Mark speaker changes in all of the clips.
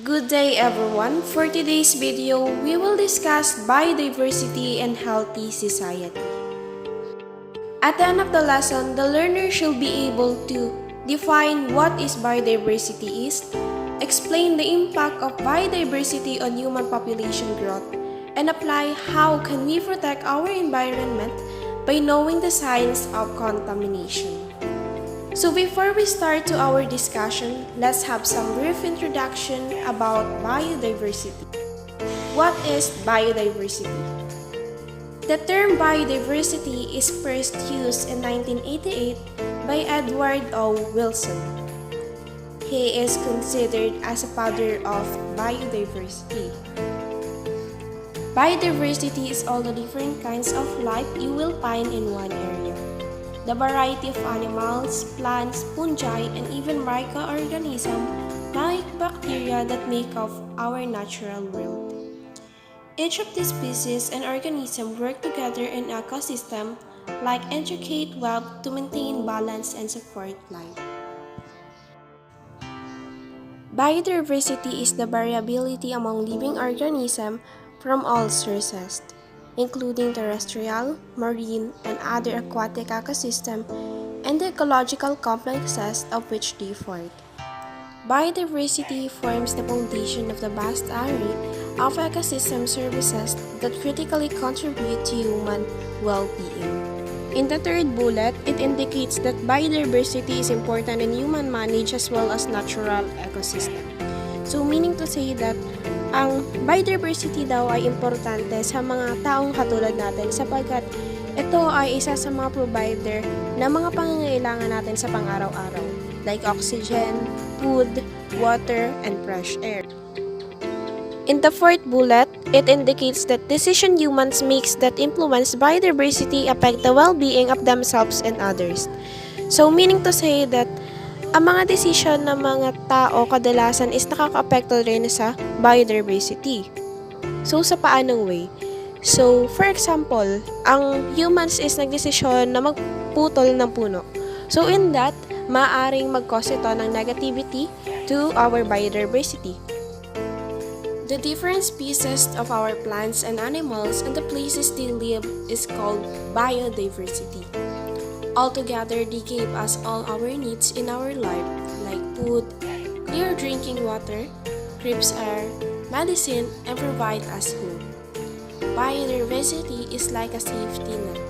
Speaker 1: Good day everyone. For today's video, we will discuss biodiversity and healthy society. At the end of the lesson, the learner should be able to define what is biodiversity is, explain the impact of biodiversity on human population growth, and apply how can we protect our environment by knowing the signs of contamination. So before we start to our discussion, let's have some brief introduction about biodiversity. What is biodiversity? The term biodiversity is first used in 1988 by Edward O. Wilson. He is considered as a father of biodiversity. Biodiversity is all the different kinds of life you will find in one area. The variety of animals, plants, fungi, and even microorganisms like bacteria that make up our natural world. Each of these species and organisms work together in an ecosystem like intricate web to maintain balance and support life. Biodiversity is the variability among living organisms from all sources, including terrestrial, marine, and other aquatic ecosystems, and the ecological complexes of which they form. Biodiversity forms the foundation of the vast array of ecosystem services that critically contribute to human well-being. In the third bullet, it indicates that biodiversity is important in human management as well as natural ecosystem. So meaning to say that ang biodiversity daw ay importante sa mga taong katulad natin sapagkat ito ay isa sa mga provider ng mga pangangailangan natin sa pang-araw-araw like oxygen, food, water, and fresh air. In the fourth bullet, it indicates that decision humans makes that influence biodiversity affect the well-being of themselves and others. So meaning to say that ang mga desisyon ng mga tao kadalasan is nakaka-apekto rin sa biodiversity. So, sa paanong way? So, for example, ang humans is nagdesisyon na magputol ng puno. So, in that, maaaring mag-cause ito ng negativity to our biodiversity. The different species of our plants and animals and the places they live is called biodiversity. Altogether, they gave us all our needs in our life, like food, clear drinking water, crisp air, medicine, and provide us home. Biodiversity is like a safety net.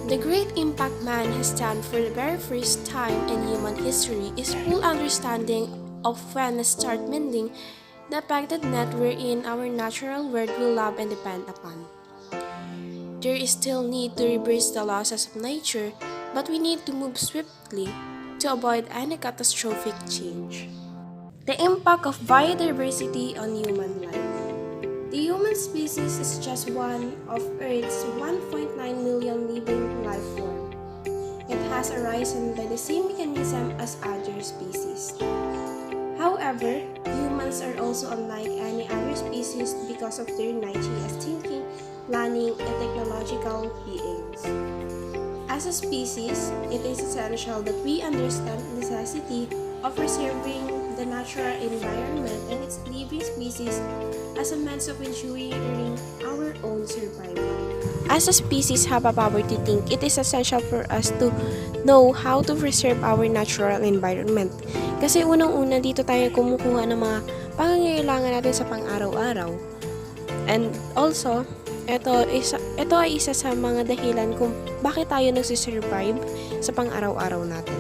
Speaker 1: The great impact man has done for the very first time in human history is full understanding of when to start mending the affected net wherein our natural world will love and depend upon. There is still need to reverse the losses of nature, but we need to move swiftly to avoid any catastrophic change. The impact of biodiversity on human life. The human species is just one of Earth's 1.9 million living life forms. It has arisen by the same mechanism as other species. However, humans are also unlike any other species because of their nature as thinking, planning, and technological beings. As a species, it is essential that we understand the necessity of preserving the natural environment and its living species as a means of ensuring our own survival. As a species have a power to think, it is essential for us to know how to preserve our natural environment. Kasi unang-una dito tayo kumukuha ng mga pangangailangan natin sa pang-araw-araw. And also, ito ay isa sa mga dahilan kung bakit tayo nagsisurvive sa pang-araw-araw natin.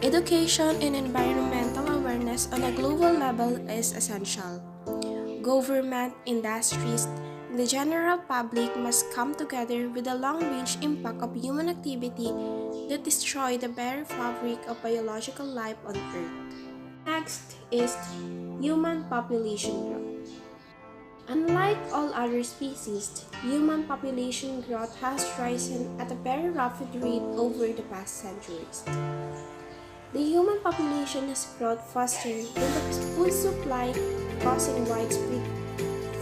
Speaker 1: Education and environmental awareness on a global level is essential. Government, industries, and the general public must come together with the long-range impact of human activity that destroy the very fabric of biological life on Earth. Next is human population growth. Unlike all other species, human population growth has risen at a very rapid rate over the past centuries. The human population has grown faster than the food supply, causing widespread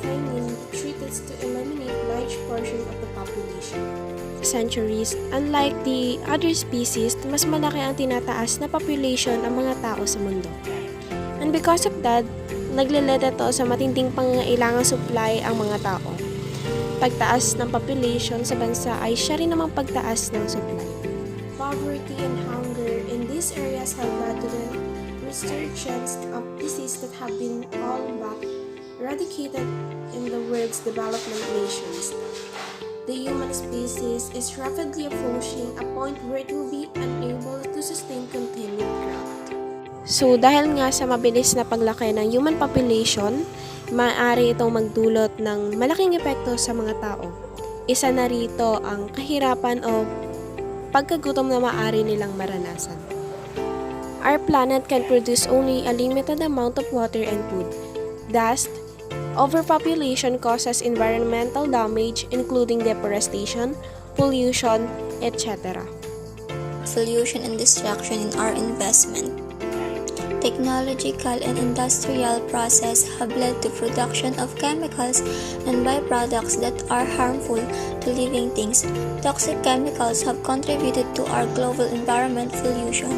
Speaker 1: famine treated to eliminate large portion of the population. Centuries, unlike the other species, mas malaki ang tinataas na population ng mga tao sa mundo. And because of that, naglilid ito sa matinding pangangailangang supply ang mga tao. Pagtaas ng population sa bansa ay siya rin namang pagtaas ng supply. Poverty and hunger in these areas have led to the resurgence of diseases that have been all but eradicated in the world's development nations. The human species is rapidly approaching a point where it will be unable to sustain continued growth. So dahil nga sa mabilis na paglaki ng human population, maaari itong magdulot ng malaking epekto sa mga tao. Isa na rito ang kahirapan o pagkagutom na maaari nilang maranasan. Our planet can produce only a limited amount of water and food. Thus, overpopulation causes environmental damage including deforestation, pollution, etc.
Speaker 2: Pollution and destruction in our investment. Technological and industrial process have led to production of chemicals and byproducts that are harmful to living things. Toxic chemicals have contributed to our global environment pollution.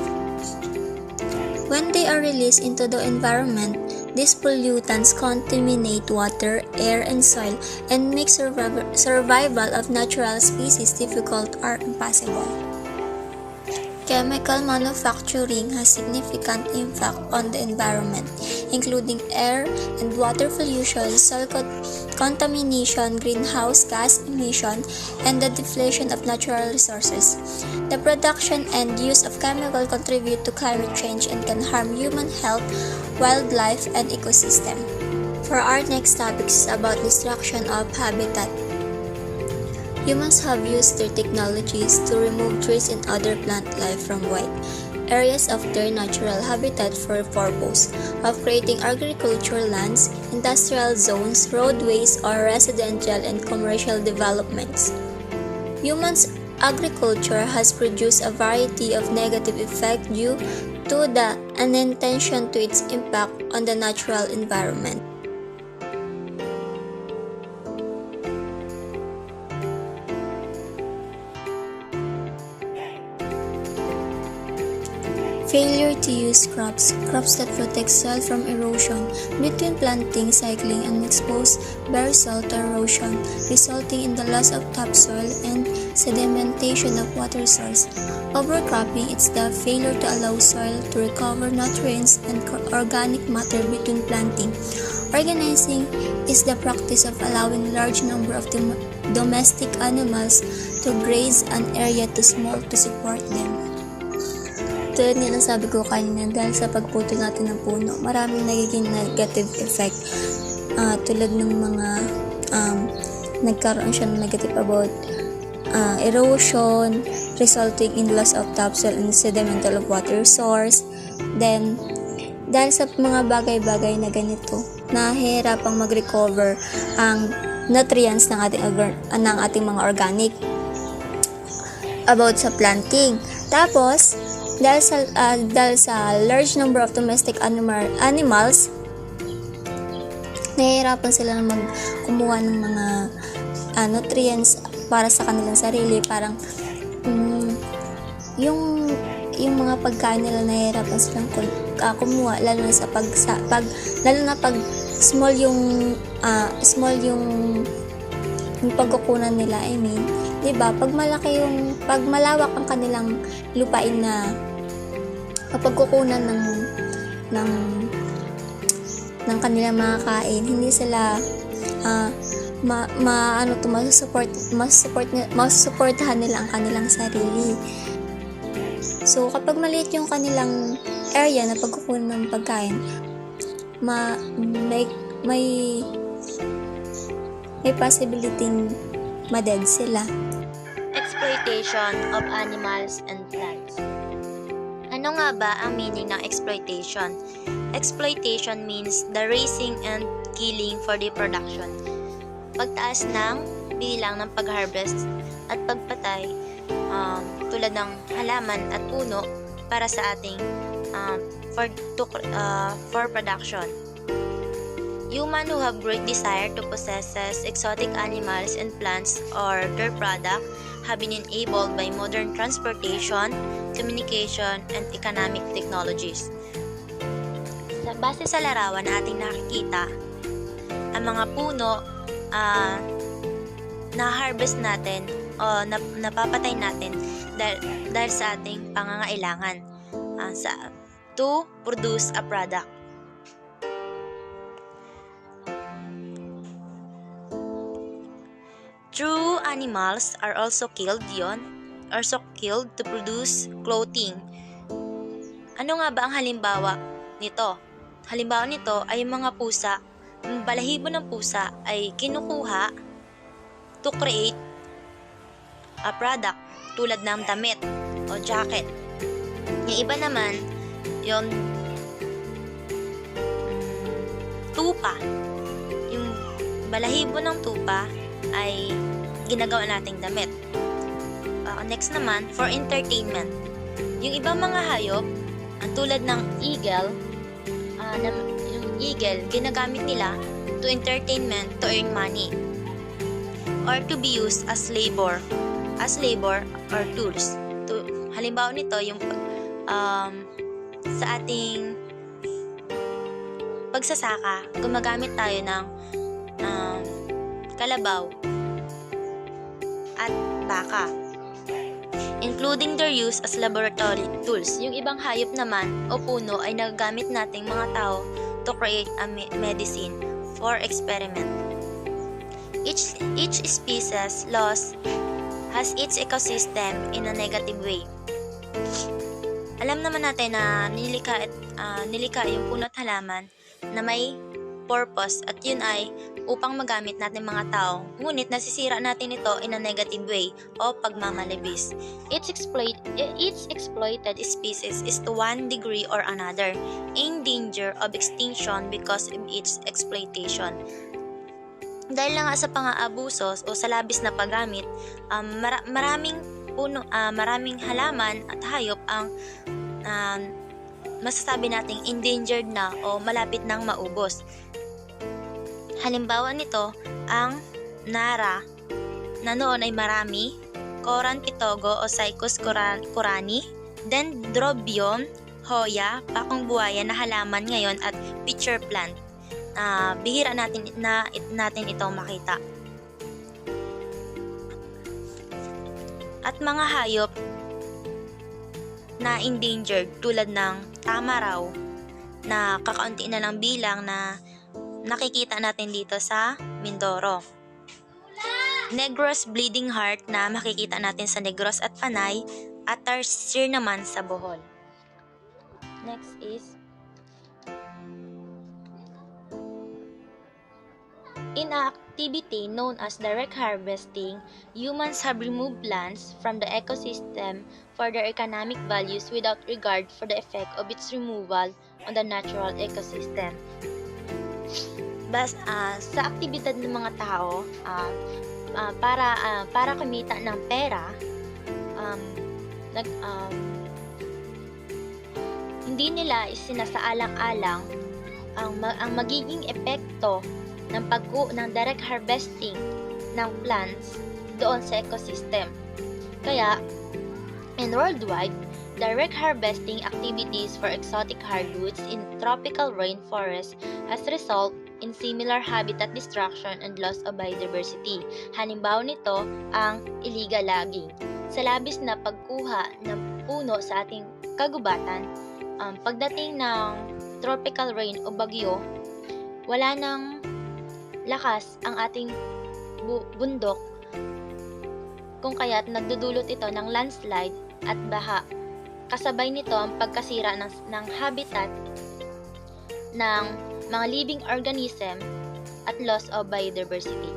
Speaker 2: When they are released into the environment, these pollutants contaminate water, air, and soil and make survival of natural species difficult or impossible. Chemical manufacturing has significant impact on the environment, including air and water pollution, soil contamination, greenhouse gas emission, and the depletion of natural resources. The production and use of chemicals contribute to climate change and can harm human health, wildlife, and ecosystem. For our next topic is about destruction of habitat. Humans have used their technologies to remove trees and other plant life from wide areas of their natural habitat for the purpose of creating agricultural lands, industrial zones, roadways, or residential and commercial developments. Humans' agriculture has produced a variety of negative effects due to the unintention to its impact on the natural environment. Failure to use crops that protect soil from erosion between planting, cycling, and expose bare soil to erosion, resulting in the loss of topsoil and sedimentation of water source. Overcropping is the failure to allow soil to recover nutrients and organic matter between planting. Organizing is the practice of allowing large number of domestic animals to graze an area too small to support them. Tulad nga ng sabi ko kanina, dahil sa pagputol natin ng puno, maraming nagiging negative effect. Tulad ng mga nagkaroon siya ng negative about erosion, resulting in loss of topsoil and sedimental of water source. Then, dahil sa mga bagay-bagay na ganito, nahihirapang mag-recover ang nutrients ng ating mga organic about sa planting. Tapos, dahil sa large number of domestic animals, nahihirapan sila na kumuha ng mga nutrients para sa kanilang sarili. Parang yung mga pagkain nila nahihirapan silang kumuha, lalo na pag small yung pagkukunan nila. I mean, 'di ba? Pag malawak ang kanilang lupain na pagkukunan ng kanilang mga kain, hindi sila masusuportahan nila ang kanilang sarili. So, kapag maliit yung kanilang area na pagkukunan ng pagkain, may possibility ma-dead sila.
Speaker 3: Exploitation of animals and plants. Ano nga ba ang meaning ng exploitation? Exploitation means the raising and killing for the production. Pagtaas ng bilang ng pag-harvest at pagpatay tulad ng halaman at puno para sa ating for production. Human who have great desire to possess exotic animals and plants or their product have been enabled by modern transportation, communication, and economic technologies. Sa Base sa larawan na ating nakikita, ang mga puno na-harvest natin o napapatay natin dahil sa ating pangangailangan to produce a product. True animals are also killed to produce clothing. Ano nga ba ang halimbawa nito? Halimbawa nito ay yung mga pusa. Yung balahibo ng pusa ay kinukuha to create a product tulad ng damit o jacket. Yung iba naman, yung tupa. Yung balahibo ng tupa ay ginagawa nating damit. Next naman, for entertainment. Yung ibang mga hayop, tulad ng eagle, yung eagle, ginagamit nila to entertainment to earn money or to be used as labor or tools. Halimbawa nito, yung sa ating pagsasaka, gumagamit tayo ng kalabaw at baka, including their use as laboratory tools. Yung ibang hayop naman o puno ay nagagamit nating mga tao to create a medicine for experiment. Each species loss has its ecosystem in a negative way. Alam naman natin na nilikha yung puno at halaman na may purpose at yun ay upang magamit natin mga tao, ngunit nasisira natin ito in a negative way o pagmamalibis. Each exploited species is to one degree or another in danger of extinction because of its exploitation. Dahil lang sa pang-aabuso o sa labis na paggamit, maraming halaman at hayop ang masasabi nating endangered na o malapit nang maubos. Halimbawa nito, ang Nara, na noon ay marami, Coran pitogo o Cycus corani, Dendrobium, Hoya, pakong buhaya na halaman ngayon at pitcher plant. Bihira natin ito makita. At mga hayop na endangered tulad ng tamaraw na kakaunti na lang bilang na nakikita natin dito sa Mindoro. Negros bleeding heart na makikita natin sa Negros at Panay at tarsier naman sa Bohol. Next is in an activity known as direct harvesting, humans have removed plants from the ecosystem for their economic values without regard for the effect of its removal on the natural ecosystem. Sa aktibidad ng mga tao, para kumita ng pera, hindi nila isinasaalang-alang ang magiging epekto ng direct harvesting ng plants doon sa ecosystem. Kaya, in worldwide, direct harvesting activities for exotic hardwoods in tropical rainforests has result in similar habitat destruction and loss of biodiversity. Halimbawa nito ang illegal logging. Sa labis na pagkuha ng puno sa ating kagubatan, pagdating ng tropical rain o bagyo, wala nang lakas ang ating bundok, kung kaya't nagdudulot ito ng landslide at baha. Kasabay nito ang pagkasira ng habitat ng mga living organism at loss of biodiversity.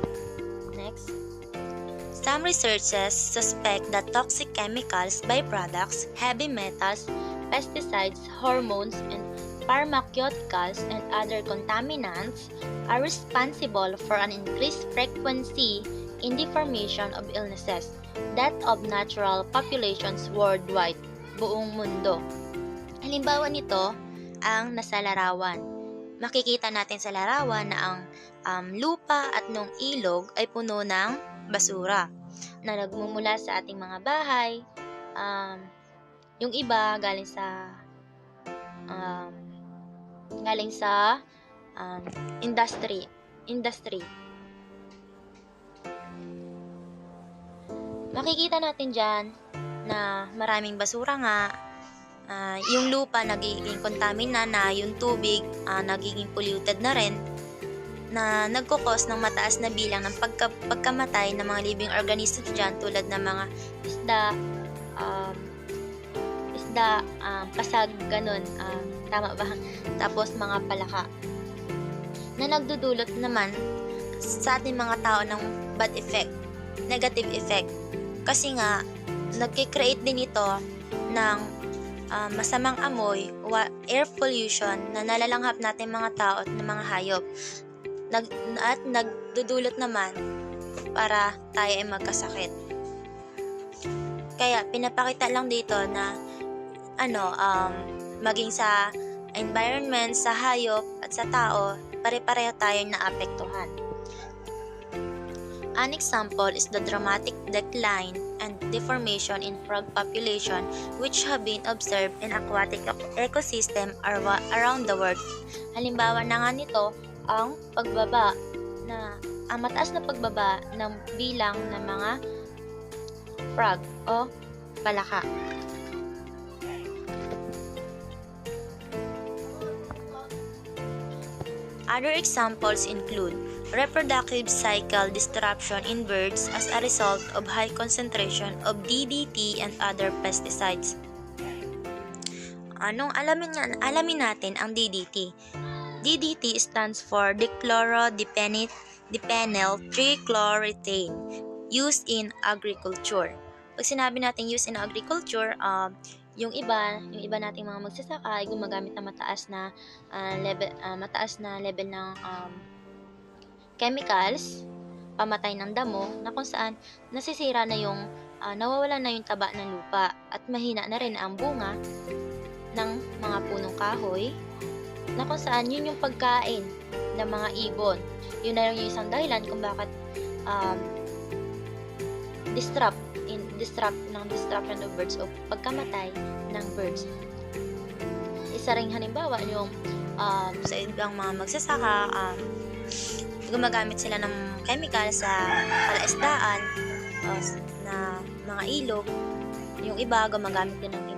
Speaker 3: Next. Some researchers suspect that toxic chemicals, byproducts, heavy metals, pesticides, hormones, and pharmaceuticals and other contaminants are responsible for an increased frequency in the formation of illnesses, that of natural populations worldwide, buong mundo. Halimbawa nito ang nasa larawan. Makikita natin sa larawan na ang lupa at nung ilog ay puno ng basura na nagmumula sa ating mga bahay. Yung iba galing sa galing sa industry. Makikita natin dyan na maraming basura nga, yung lupa nagiging contaminant na, yung tubig nagiging polluted na rin, na nagkukos ng mataas na bilang ng pagkamatay ng mga living organisms dyan tulad ng mga isda, pasag, ganun, tama ba? Tapos mga palaka na nagdudulot naman sa ating mga tao ng bad effect, negative effect. Kasi nga, nagkikreate din ito ng masamang amoy, air pollution na nalalanghap natin mga tao at ng mga hayop. At nagdudulot naman para tayo ay magkasakit. Kaya pinapakita lang dito na maging sa environment, sa hayop at sa tao, pare-pareho tayong naapektuhan. An example is the dramatic decline and deformation in frog population which have been observed in aquatic ecosystem around the world. Halimbawa na nga nito ang mataas na pagbaba ng bilang ng mga frog o palaka. Other examples include reproductive cycle disruption in birds as a result of high concentration of DDT and other pesticides. Alamin natin ang DDT. DDT stands for dichlorodipenyl trichloroethane, used in agriculture. Pag sinabi natin used in agriculture, yung iba nating mga magsasaka ay gumagamit ng mataas na level ng chemicals, pamatay ng damo, na kung saan nasisira na yung nawawala na yung taba ng lupa at mahina na rin ang bunga ng mga punong kahoy, na kung saan yun yung pagkain ng mga ibon. Yun na rin yung isang dahilan kung bakit disruption of birds o pagkamatay ng birds. Isa ring halimbawa yung sa ibang mga magsasaka, gumagamit sila ng chemical sa palaisdaan na mga ilog. Yung iba gumagamit din ng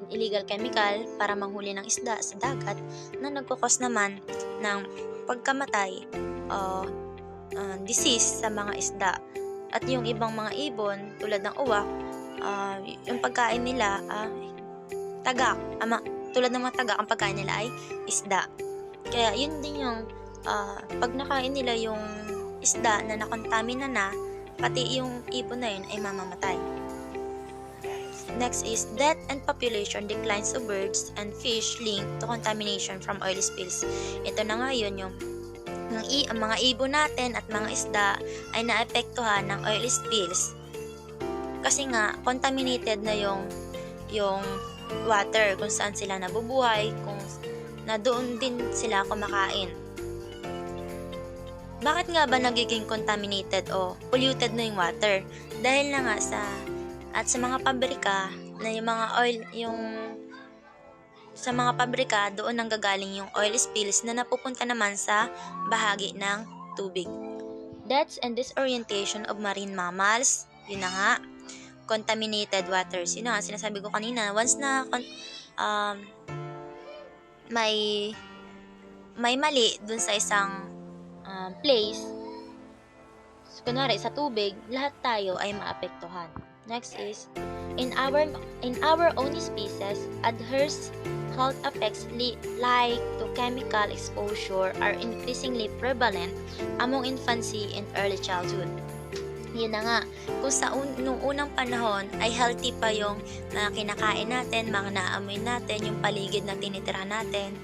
Speaker 3: illegal chemical para manghuli ng isda sa dagat na nagkukos naman ng pagkamatay o disease sa mga isda. At yung ibang mga ibon tulad ng uwak, yung pagkain nila tagak, tulad ng mga tagak, ang pagkain nila ay isda. Kaya yun din yung pag nakain nila yung isda na nakontamina na, pati yung ibon na yun ay mamamatay. Next is death and population declines of birds and fish linked to contamination from oil spills. Ito na nga yun, yung mga ibon natin at mga isda ay naapektuhan ng oil spills. Kasi nga, contaminated na yung water kung saan sila nabubuhay, kung na doon din sila kumakain. Bakit nga ba nagiging contaminated o polluted na yung water? Dahil na nga sa mga pabrika na yung mga oil, sa mga pabrika doon nanggagaling yung oil spills na napupunta naman sa bahagi ng tubig. Deaths and disorientation of marine mammals, yun na nga, contaminated waters. Yun na nga, sinasabi ko kanina, once na may mali dun sa isang place, kunwari sa tubig, lahat tayo ay maapektuhan. Next is, in our own species, adverse health effects like to chemical exposure are increasingly prevalent among infancy and early childhood. Yun na nga, kung sa nung unang panahon ay healthy pa yung kinakain natin, mga naamoy natin, yung paligid na tinitira natin,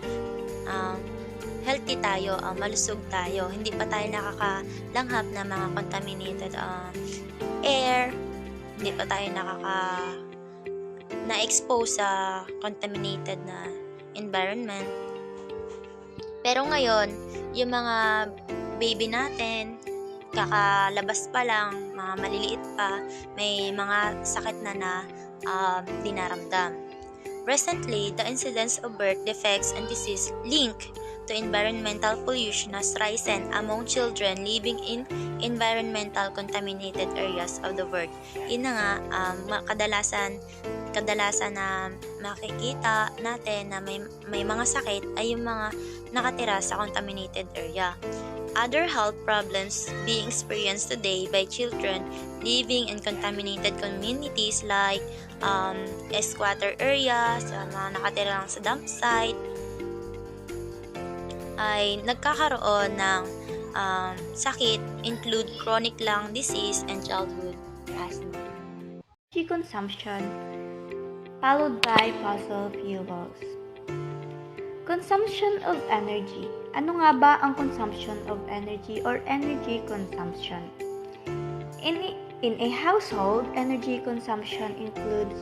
Speaker 3: healthy tayo, malusog tayo, hindi pa tayo nakakalanghap na mga contaminated air, hindi pa tayo na-expose sa contaminated na environment. Pero ngayon, yung mga baby natin, kakalabas pa lang, mga maliliit pa, may mga sakit na dinaramdam. Recently, the incidence of birth defects and disease linked to environmental pollution has risen among children living in environmental contaminated areas of the world. Yun na nga, kadalasan na makikita natin na may mga sakit ay yung mga nakatira sa contaminated area. Other health problems being experienced today by children living in contaminated communities like squatter areas, mga nakatira lang sa dump site, ay nagkakaroon ng sakit include chronic lung disease and childhood asthma.
Speaker 4: Energy consumption followed by fossil fuels. Consumption of energy. Ano nga ba ang consumption of energy or energy consumption? In a household, energy consumption includes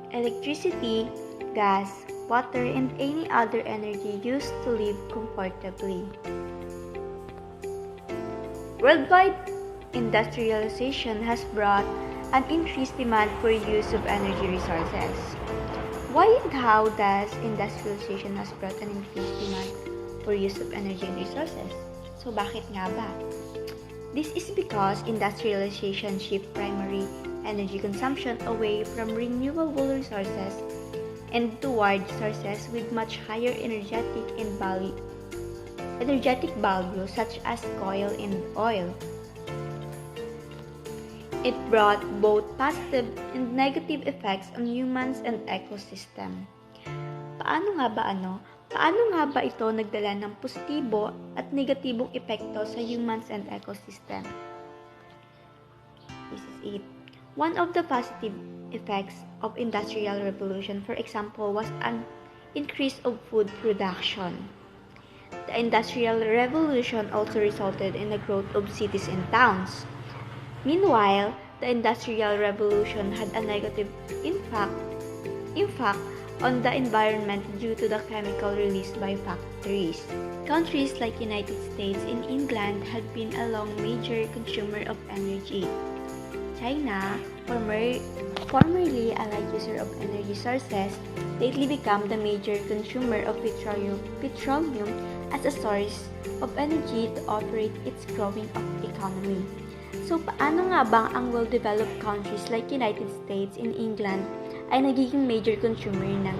Speaker 4: electricity, gas, water, and any other energy used to live comfortably. Worldwide industrialization has brought an increased demand for use of energy resources. Why and how does industrialization has brought an increased demand for use of energy and resources? So bakit nga ba? This is because industrialization shift primary energy consumption away from renewable resources and toward sources with much higher energetic value such as coal and oil. It brought both positive and negative effects on humans and ecosystem. Paano nga ba ito nagdala ng positibo at negatibong epekto sa humans and ecosystem? This is it. One of the positive effects of Industrial Revolution, for example, was an increase of food production. The Industrial Revolution also resulted in the growth of cities and towns. Meanwhile, the Industrial Revolution had a negative impact on the environment due to the chemical released by factories. Countries like United States and England had been a long major consumer of energy. China, formerly a large user of energy sources, lately became the major consumer of petroleum as a source of energy to operate its growing economy. So, paano nga bang ang well-developed countries like United States and England ay nagiging major consumer ng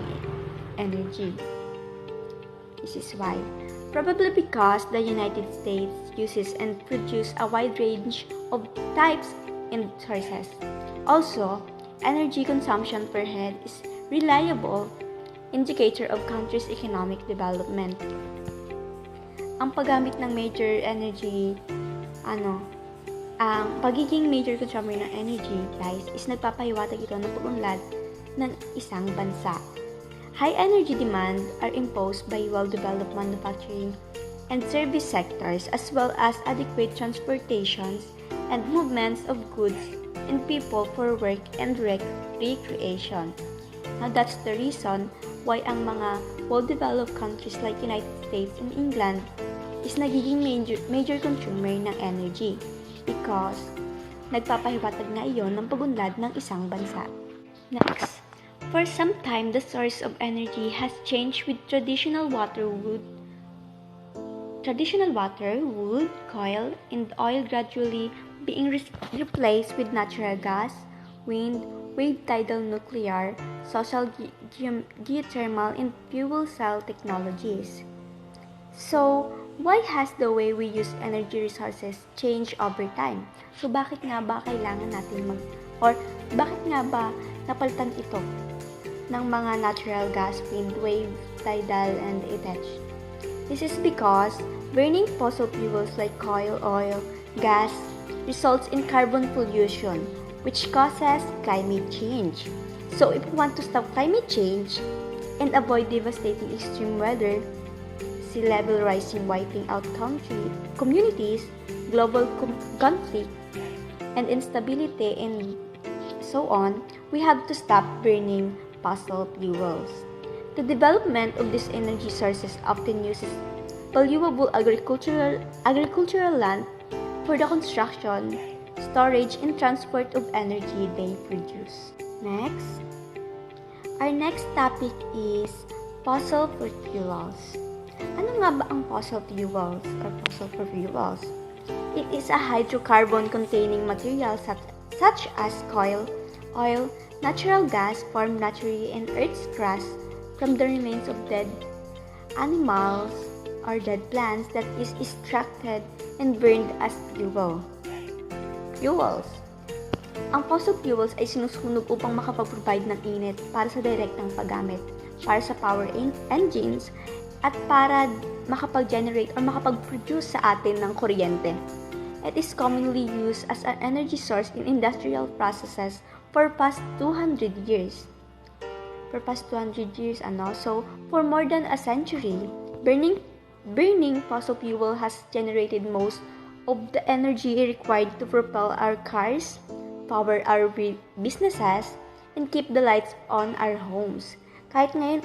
Speaker 4: energy? This is why. Probably because the United States uses and produces a wide range of types and sources. Also, energy consumption per head is reliable indicator of country's economic development. Ang paggamit ng major energy, ang pagiging major consumer ng energy, guys, is nagpapahiwatig ito ng pag-unlad ng isang bansa. High energy demand are imposed by well-developed manufacturing and service sectors as well as adequate transportations and movements of goods and people for work and recreation. Now, that's the reason why ang mga well-developed countries like United States and England is nagiging major consumer ng energy because nagpapahiwatig na iyon ng pag-unlad ng isang bansa. Next, for some time, the source of energy has changed with traditional water, wood, coal, and oil gradually being replaced with natural gas, wind, wave tidal nuclear, social geothermal, and fuel cell technologies. So, why has the way we use energy resources changed over time? So, bakit nga ba kailangan natin bakit nga ba napalitan ito ng mga natural gas, wind, wave, tidal, and etc.? This is because burning fossil fuels like coal, oil, gas results in carbon pollution, which causes climate change. So, if we want to stop climate change and avoid devastating extreme weather, sea level rising wiping out communities, global conflict, and instability, and so on, we have to stop burning fossil fuels. The development of these energy sources often uses valuable agricultural land for the construction, storage, and transport of energy they produce. Next, Our next topic is fossil fuels. Ano nga ba ang fossil fuels or fossil fuels? It is a hydrocarbon-containing material such as coal, oil, natural gas formed naturally in Earth's crust from the remains of dead animals or dead plants that is extracted and burned as fuels. Ang fossil fuels ay sinusunog upang makapag-provide ng init para sa direktang paggamit, para sa power engines, at para makapag-generate or makapag-produce sa atin ng kuryente. It is commonly used as an energy source in industrial processes for past 200 years. So for more than a century, burning fossil fuel has generated most of the energy required to propel our cars, power our businesses, and keep the lights on our homes. Kahit ngayon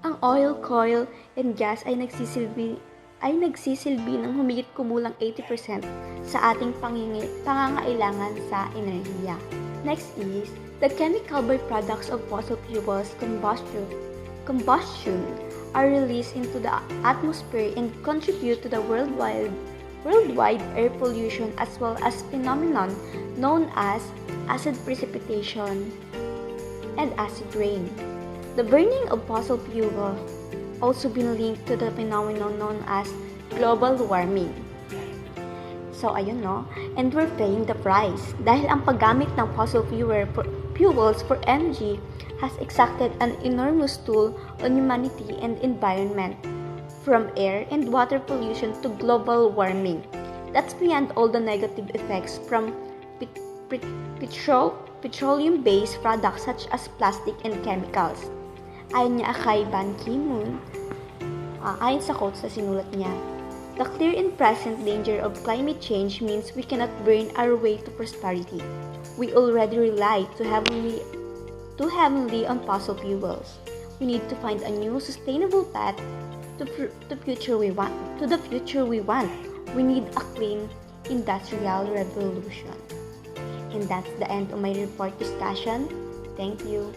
Speaker 4: ang oil, coal, and gas ay nagsisilbi ng humigit kumulang 80% sa ating pangangailangan sa enerhiya. Next is the chemical byproducts of fossil fuels combustion are released into the atmosphere and contribute to the worldwide air pollution as well as phenomenon known as acid precipitation and acid rain. The burning of fossil fuel also been linked to the phenomenon known as global warming. So ayun and we're paying the price dahil ang paggamit ng fossil fuels for energy has exacted an enormous toll on humanity and environment, from air and water pollution to global warming. That's beyond all the negative effects from petroleum-based products such as plastic and chemicals. Ayon niya kay Ban Ki-moon, ayon sa quotes na sinulat niya, the clear and present danger of climate change means we cannot burn our way to prosperity. We already rely too heavily on fossil fuels. We need to find a new sustainable path to the future we want. We need a clean industrial revolution. And that's the end of my report discussion. Thank you.